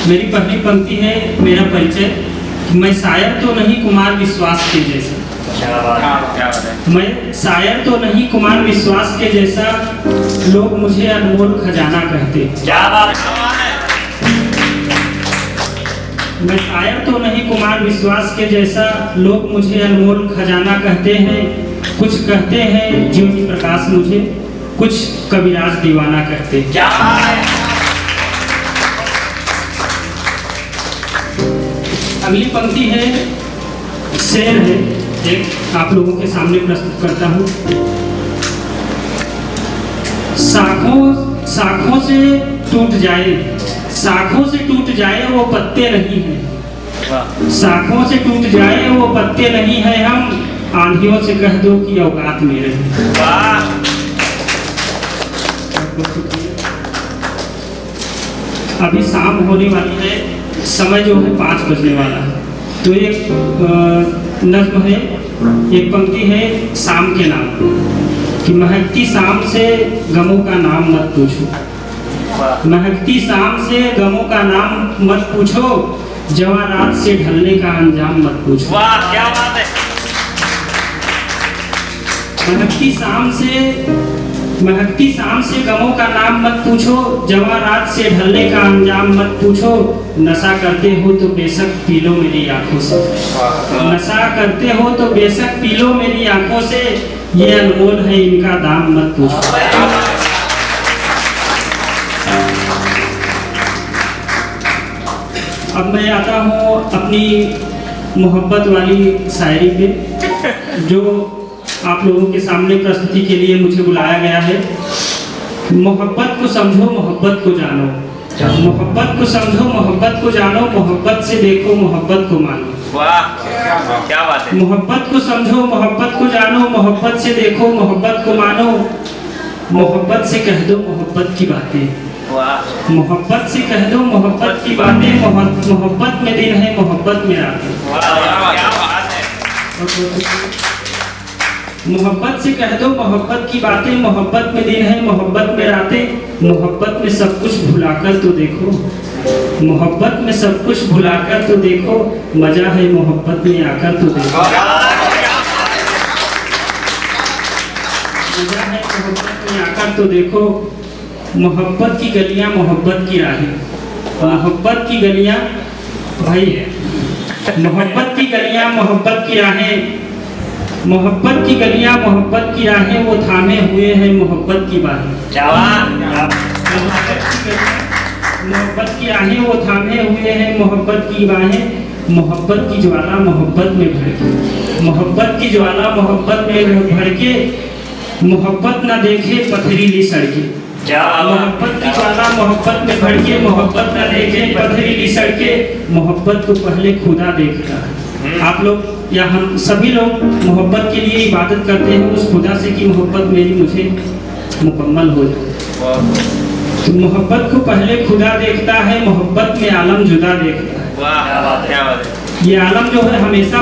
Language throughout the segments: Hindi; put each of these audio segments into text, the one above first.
मेरी पहली पंक्ति है मेरा परिचय। मैं शायर तो नहीं कुमार विश्वास के जैसा, क्या बात है। मैं शायर तो नहीं कुमार विश्वास के जैसा, लोग मुझे अनमोल खजाना कहते। क्या बात है। मैं शायर तो नहीं कुमार विश्वास के जैसा, लोग मुझे अनमोल खजाना कहते हैं। कुछ कहते हैं ज्योति प्रकाश मुझे, कुछ कविराज दीवाना कहते। क्या अगली पंक्ति है शेर है, एक आप लोगों के सामने प्रस्तुत करता हूँ। शाखों से टूट जाए, शाखों से टूट जाए वो पत्ते नहीं है, शाखों से टूट जाए वो पत्ते नहीं है। हम आंधियों से कह दो कि औकात मेरे हैं। अभी शाम होने वाली है, समय जो है 5 बजने वाला है। तो एक नज्म है, एक पंक्ति है शाम के नाम कि महकती शाम से गमों का नाम मत पूछो, महकती शाम से गमों का नाम मत पूछो, जवां रात से ढलने का अंजाम मत पूछो। वाह क्या बात है। महकती शाम से गमों का नाम मत पूछो, जवां रात से ढलने का अंजाम मत पूछो। नशा करते हो तो बेशक पी लो मेरी आंखों से, नशा करते हो तो बेशक पी लो मेरी आंखों से, ये अनमोल है इनका दाम मत पूछो। अब मैं आता हूँ अपनी मोहब्बत वाली शायरी पे, जो आप लोगों के सामने प्रस्तुति के लिए मुझे बुलाया गया है। मोहब्बत को समझो, मोहब्बत को जानो, मोहब्बत को समझो, मोहब्बत को जानो, मोहब्बत से देखो, मोहब्बत को मानो। वाह क्या बात है। मोहब्बत को समझो, मोहब्बत को जानो, मोहब्बत से देखो, मोहब्बत को मानो। मोहब्बत से कह दो मोहब्बत की बातें, मोहब्बत से कह दो मोहब्बत की बातें। मोहब्बत में दिन है, मोहब्बत में रातें। मोहब्बत से कह दो मोहब्बत की बातें, मोहब्बत में दिन है, मोहब्बत में रातें। मोहब्बत में सब कुछ भुलाकर तो देखो, मोहब्बत में सब कुछ भुलाकर तो देखो, मजा है मोहब्बत में आकर तो देखो। मजा है मोहब्बत में आकर तो देखो। मोहब्बत की गलियां, मोहब्बत की राहें, मोहब्बत की गलियां भाई है, मोहब्बत की गलियां, मोहब्बत की राहें, मोहब्बत की गलियां, मोहब्बत की राहें, वो थामे हुए हैं मोहब्बत की बाहें। मोहब्बत की राहें वो थामे हुए हैं मोहब्बत की बाहें। मोहब्बत की ज्वाला मोहब्बत में भड़के, मोहब्बत की ज्वाला मोहब्बत में भड़के, मोहब्बत न देखे पथरीली सड़कें। मोहब्बत की ज्वाला मोहब्बत में भड़के, मोहब्बत न देखे पथरीली सड़कें। मोहब्बत को पहले खुदा देखता है। आप लोग या हम सभी लोग मोहब्बत के लिए इबादत करते हैं उस खुदा से कि मोहब्बत मेरी मुझे मुकम्मल हो जाए। तो मोहब्बत को पहले खुदा देखता है, मोहब्बत में आलम जुदा देखता है। ये आलम जो है हमेशा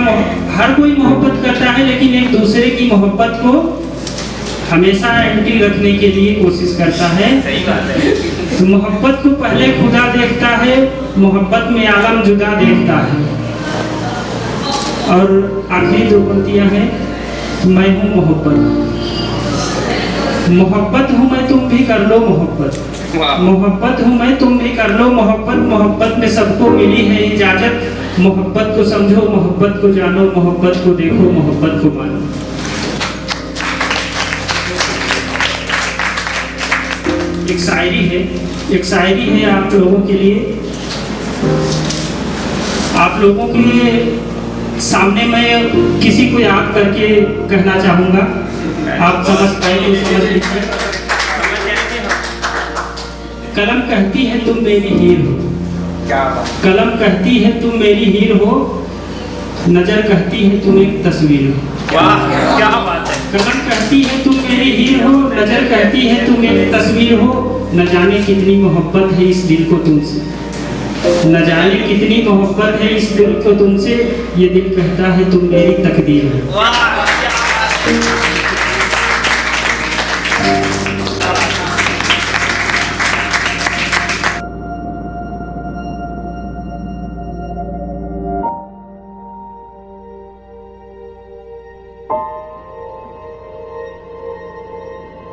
हर कोई मोहब्बत करता है, लेकिन एक दूसरे की मोहब्बत को हमेशा एंटी रखने के लिए कोशिश करता है। सही बात है। तो मोहब्बत को पहले खुदा देखता है, मोहब्बत में आलम जुदा देखता है। और आखिरी 2 पंक्तियां हैं। मैं हूँ मोहब्बत, मोहब्बत हूँ मैं तुम भी कर लो मोहब्बत, मोहब्बत हूँ मैं तुम भी कर लो मोहब्बत। मोहब्बत में सबको मिली है इजाजत। मोहब्बत को समझो, मोहब्बत को जानो, मोहब्बत को देखो, मोहब्बत को मानो। एक शायरी है, एक शायरी है आप लोगों के लिए। आप लोगों के सामने मैं किसी को याद करके कहना चाहूँगा, आप समझ पाए तो समझ लीजिए। कलम कहती है तुम मेरी हीर हो, कलम कहती है तुम मेरी हीर हो, नजर कहती है तुम एक तस्वीर हो। क्या बात है। कलम कहती है तुम मेरी हीर हो, नजर कहती है तुम एक तस्वीर हो। न जाने कितनी मोहब्बत है इस दिल को तुमसे, न जाने कितनी मोहब्बत है इस दिल को तुमसे। ये दिल कहता है तुम मेरी तकदीर हो। है।